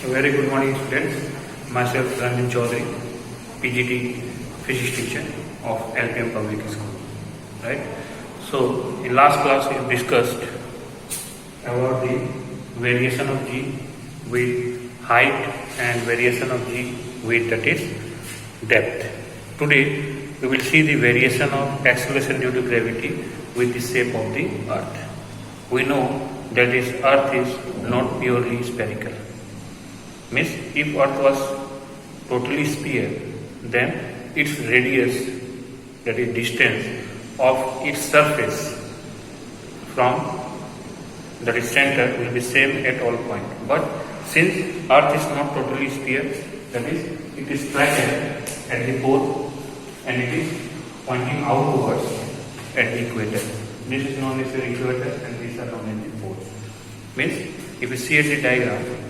A very good morning, students. Myself, Ranjan Chaudhary, PGT physics teacher of LPM Public School. Right. So, in last class, we have discussed about the variation of G with height and variation of G with, that is, depth. Today, we will see the variation of acceleration due to gravity with the shape of the Earth. We know that this Earth is not purely spherical. Means if Earth was totally sphere, then its radius, that is distance of its surface from that is center, will be same at all points. But since Earth is not totally sphere, that is, it is flattened at the pole and it is pointing outwards at the equator. This is known as the equator and these are known as the poles. Means if you see at the diagram,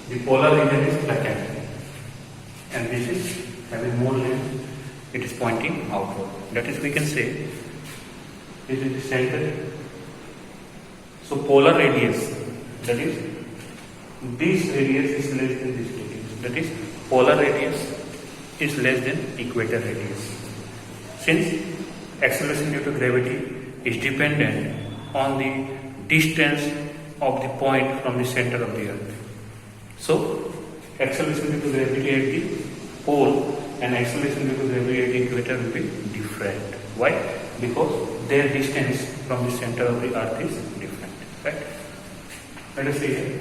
the polar region is flattened and this is having more length, it is pointing outward. That is, we can say this is the center. So polar radius, that is, this radius is less than this radius. That is, polar radius is less than equator radius. Since acceleration due to gravity is dependent on the distance of the point from the center of the Earth. So, acceleration due to gravity at the pole and acceleration due to gravity at the equator will be different. Why? Because their distance from the center of the Earth is different. Right? Let us see here.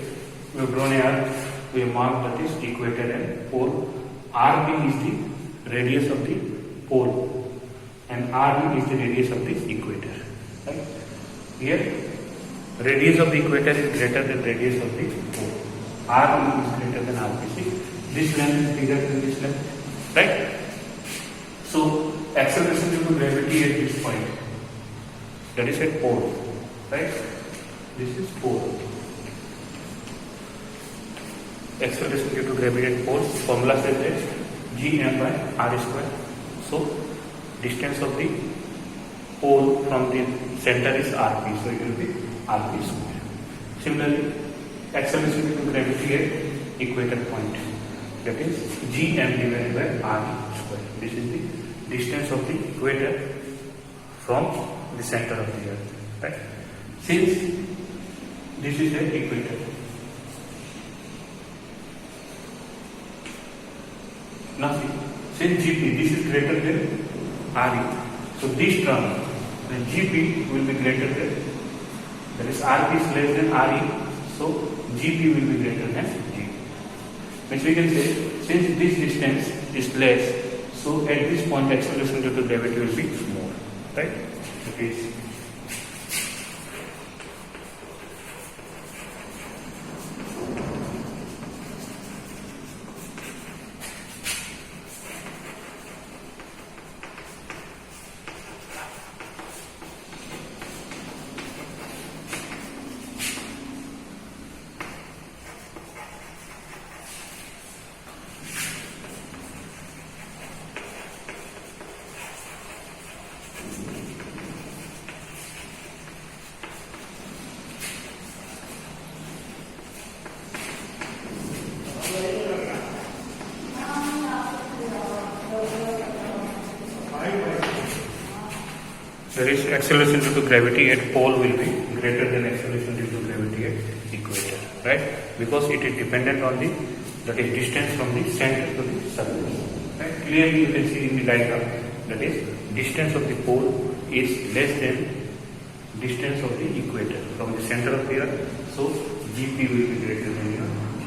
We have drawn a Earth. We have marked that is equator and pole. RB is the radius of the pole and RB is the radius of the equator. Right? Here, radius of the equator is greater than radius of the pole. RB is greater than RBC. This length is bigger than this length. Right? So, acceleration due to gravity at this point, that is at pole. Right? This is pole. Acceleration due to gravity at pole, formula says that Gm by R square. So, distance of the pole from the center is Rp, so it will be Rp square. Similarly, acceleration due to gravity at equator point, that is Gm divided by R square. This is the distance of the equator from the center of the Earth. Right? Since this is the equator, now see, since Gp, this is greater than Re, so this term, then Gp will be greater than, that is Rp is less than Re, so Gp will be greater than G. Which we can say, since this distance is less, so at this point acceleration due to gravity will be more. Right? It is. There is acceleration due to gravity at pole will be greater than acceleration due to gravity at equator, right? Because it is dependent on the, that is, distance from the center to the surface. Right? Clearly you can see in the diagram, that is, distance of the pole is less than distance of the equator from the center of the Earth, so Gp will be greater than your G.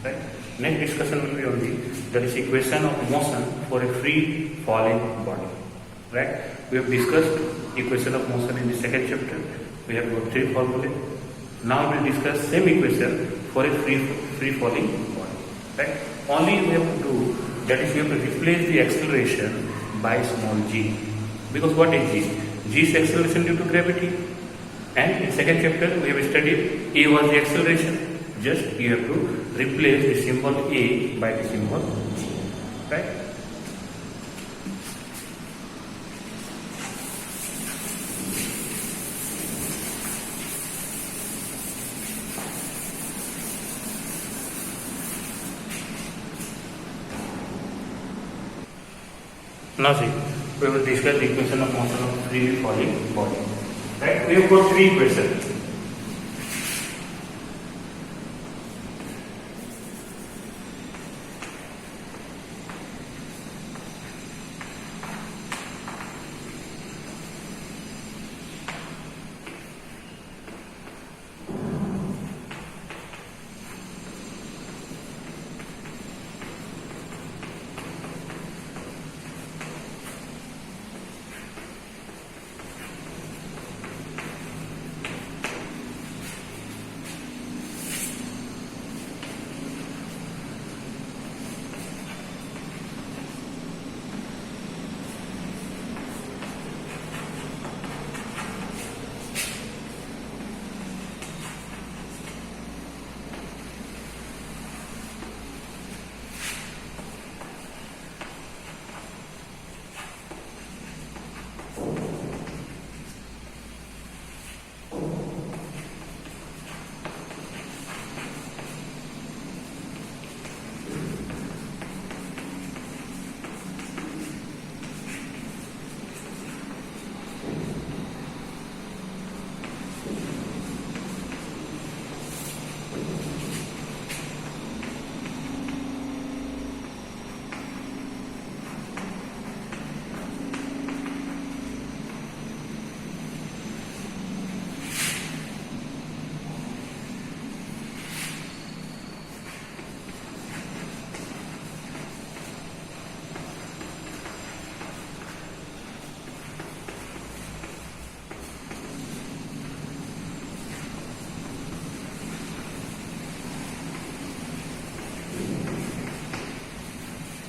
Right? Next discussion will be on the, that is, equation of motion for a free falling body. Right? We have discussed equation of motion in the second chapter. We have got 3 formulae. Now we will discuss same equation for a free falling body. Right? Only we have to do, that is, we have to replace the acceleration by small g. Because what is g? G is acceleration due to gravity. And in second chapter we have studied a was the acceleration. Just you have to replace the symbol a by the symbol g. Right? Now see, we will discuss the equation of motion of freely falling body. Right? We have got three equations.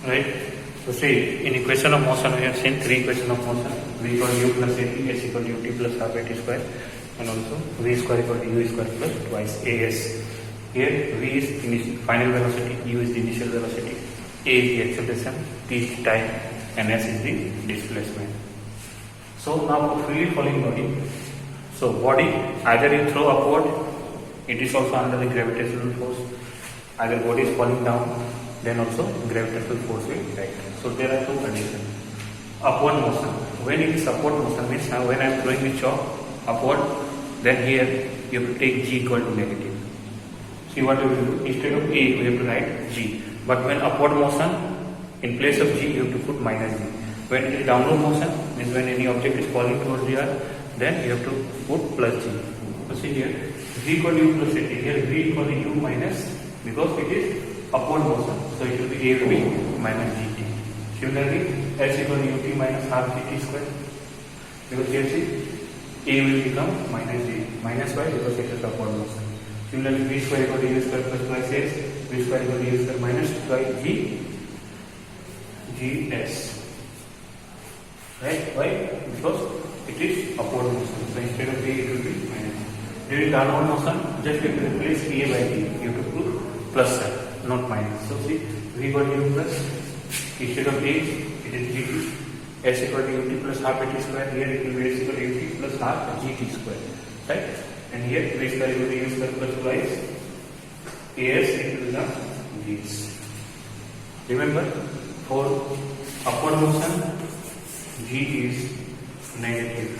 Right? So see, in equation of motion we have seen three equations of motion. V equal to u plus at, s equal to ut plus half at square, and also v square equal to u square plus twice as. Here v is the final velocity, u is the initial velocity, a is the acceleration, t is the time, and s is the displacement. So now for freely falling body, so body either you throw upward, it is also under the gravitational force. Either body is falling down, then also gravitational force will act. So there are two conditions. Upward motion. When it is upward motion means now when I am throwing the chalk upward, then here you have to take g equal to negative. See what we will do? Instead of a, we have to write g. But when upward motion, in place of g, you have to put minus g. When it is downward motion, means when any object is falling towards the earth, then you have to put plus g. So see here, v equal to u plus at. Here v equal to u minus, because it is upward motion, so it will be a will be minus gt. Similarly, s equal to ut minus half gt square, because here see, a will become minus g. Minus y because it is upward motion. Similarly, v square equal to u square plus twice s, v square equal to u square minus twice gs. Right? Why? Because it is upward motion. So instead of a, it will be minus. During downward motion, just you have to replace a by d. You have to put plus sign, not minus. So see, v equal to u plus, instead of a, it is gt. S equal to ut plus half at square. Here it will be s equal to ut plus half gt square. Right? And here v square equal to u square plus twice as it will become gs. Remember, for upward motion, g is negative.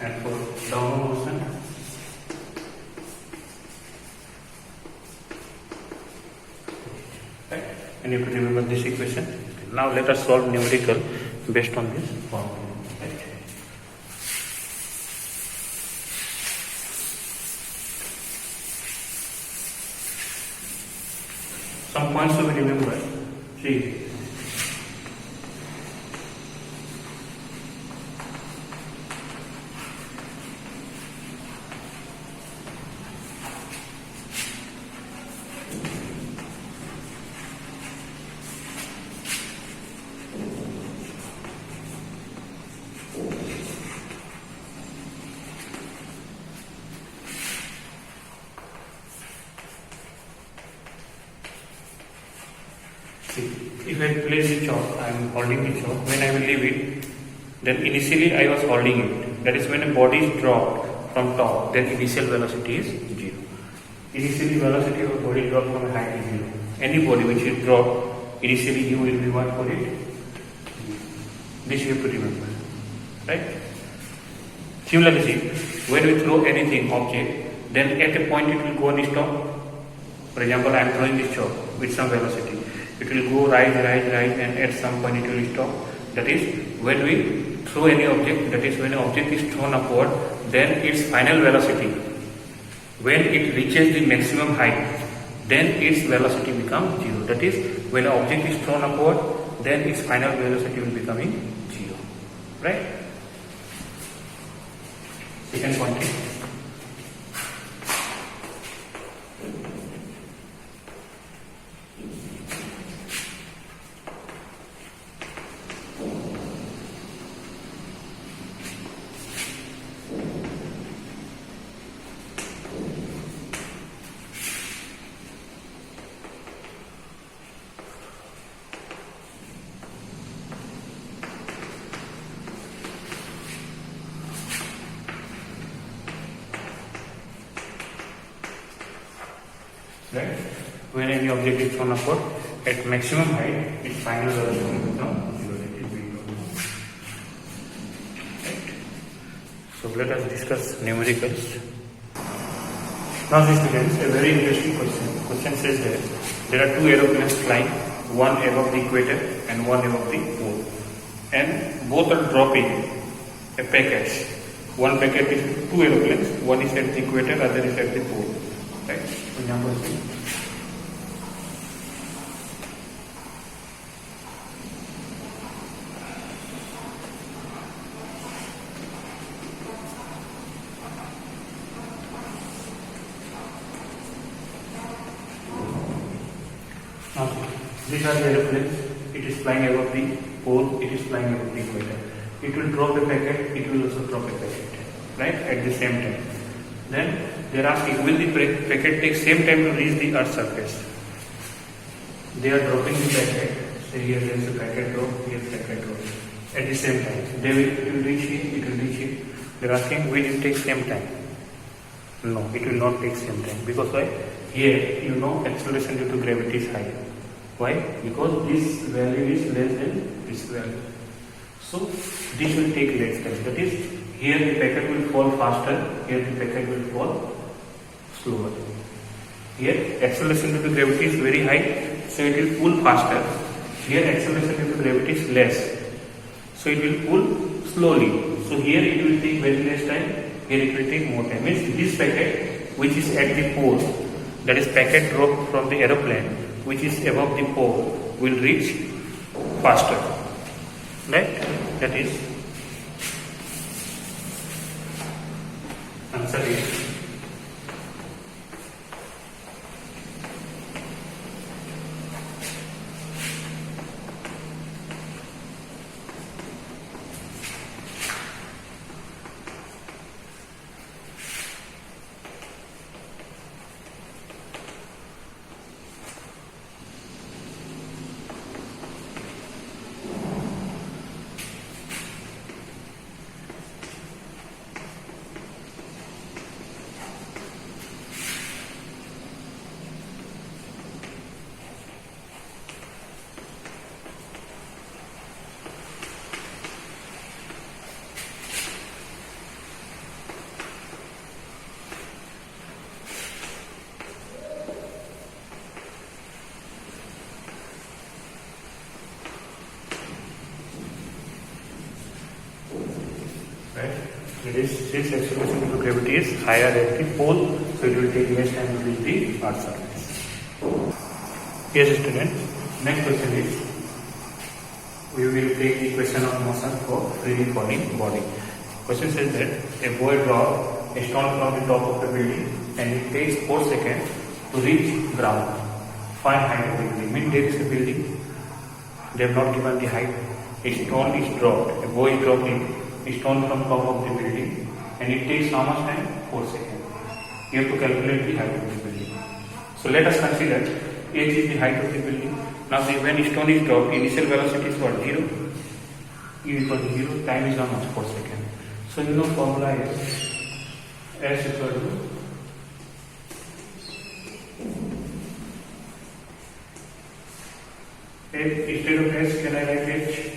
And for downward motion, right? And you have to remember this equation. Now let us solve numerical based on this formula. Right? Some points to be remembered. See, if I place the chalk, I am holding the chalk. When I will leave it, then initially I was holding it. That is when a body is dropped from top, then initial velocity is 0. Initially velocity of a body dropped from a height is 0. Any body which is dropped initially u will be what for it? This you have to remember, right? Similarly, when we throw anything, object, then at a point it will go and stop. For example, I am throwing this chalk with some velocity. It will go rise, and at some point it will stop. That is, when we throw any object, that is when an object is thrown upward, then its final velocity, when it reaches the maximum height, then its velocity becomes 0. That is, when an object is thrown upward, then its final velocity will becoming 0. Right? Second point is, right? When any object is thrown upward at maximum height, its final velocity will become 0. That is V2. Right? So let us discuss numericals. Now, students, a very interesting question. Question says that there are two aeroplanes flying, one above the equator and one above the pole, and both are dropping a package. One packet is two aeroplanes. One is at the equator, other is at the pole. Right? So, number 3. Now, these are the aeroplanes. It is flying above the pole. It is flying above the equator. It will drop a packet. It will also drop a packet. Right? At the same time. Then they are asking, will the packet take same time to reach the Earth's surface? They are dropping the packet. Say here there is a packet drop, here packet drop. At the same time. It will reach here, it will reach here. They are asking, will it take same time? No, it will not take same time. Because why? Here, you know, acceleration due to gravity is high. Why? Because this value is less than this value. So, this will take less time. That is, here the packet will fall faster, here the packet will fall slower. Here acceleration due to gravity is very high, so it will pull faster. Here acceleration due to gravity is less, so it will pull slowly. So here it will take very less time, here it will take more time. Means this packet which is at the pole, that is packet drop from the aeroplane which is above the pole, will reach faster. Right? That is answer is this acceleration due to gravity is higher at the pole, so it will take less time to reach the Earth's surface. Yes, students. Next question is, we will take the question of motion for freely falling body. Question says that a boy dropped a stone from the top of the building and it takes 4 seconds to reach ground. Find height of the building. Means there is a building, they have not given the height. A stone is dropped, a boy is dropping a stone from top of the building and it takes how much time? 4 seconds. You have to calculate the height of the building. So let us consider h is the height of the building. Now see, when stone is dropped, initial velocity is what? 0. U equal to 0, time is how much? 4 seconds. So you know formula is s equal to Instead of S, can I write H?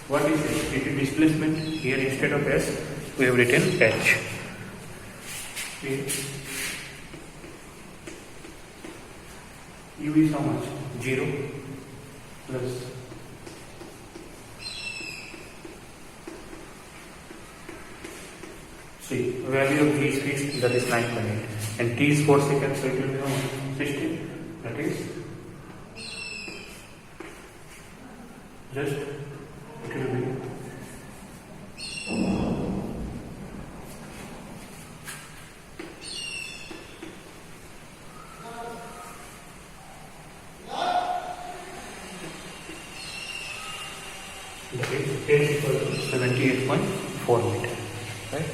What is H? It is displacement. Here instead of S, we have written H. Okay. U is how much? 0 plus see, value of G is fixed, that is 9.8, and T is 4 seconds, so it will be how much? 16. That is just it will be that is H equal to 78.4 meter, right?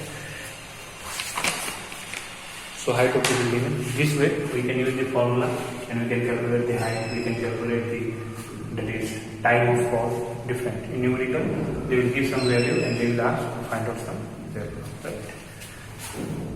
So height of the building, this way we can use the formula and we can calculate the height, we can calculate the, that is time of fall different. In numerical, they will give some value and they will ask to find out some value, right?